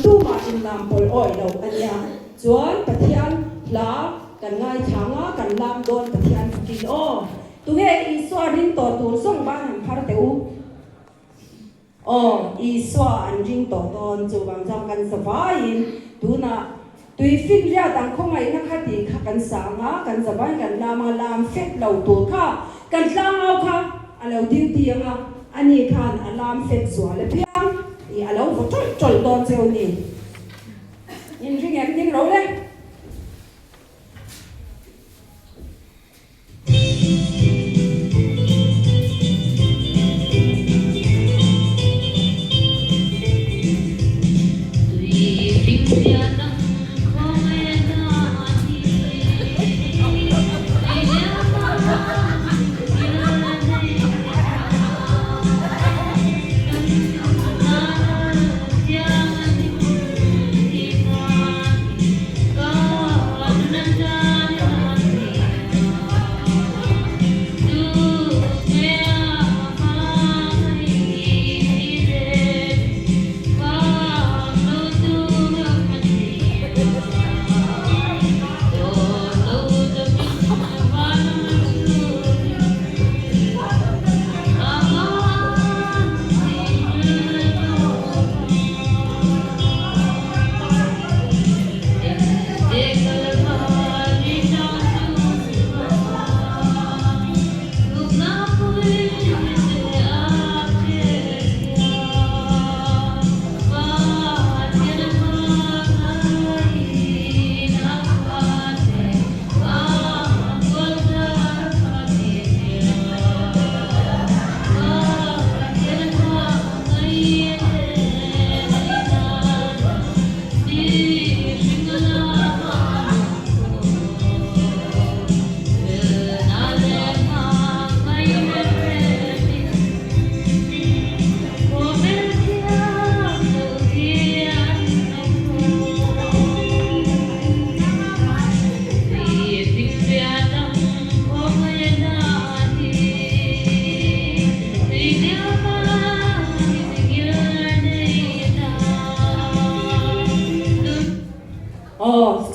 tu ma in lam pol oi lo ania chuan pathian la kan ngai thanga kan lam don pathian fukin o tu nge iswa rin to tu song ban han phar teu iswa an ring to ton chu bang jam kan sawain tuna tui fin ria dang khongai na khati kha kan sanga kan zabai kan lama lam fet lo tu kha kan tlang au kha alo diu tianga ani khan alam fet zwa le piang i alo vo chol don cheu ni in ring em ding ro le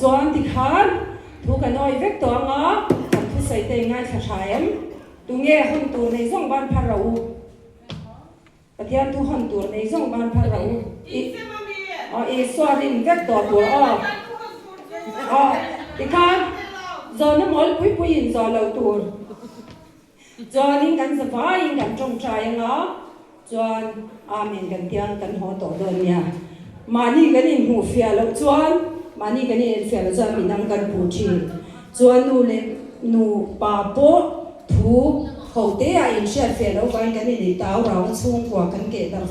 chuan ti khan thu kan oi vek to anga kan thu sai te ngai tha thaem tu nge hon tur nei zong ban phar ro pathian tu hon tur nei zong ban phar ro i swarin vek to tur ti khan zo na mol pui pui in zo lo tur chuan kan sa vai kan trong trai anga chuan amen kan tiang kan ho to don nia mani kan in hu fia lo chuan mani kan in fia lo chuan minang kan pu thi chuan nu pa po thu ho te a in share fia lo vai kan in tau rau chung kwa kan ke dar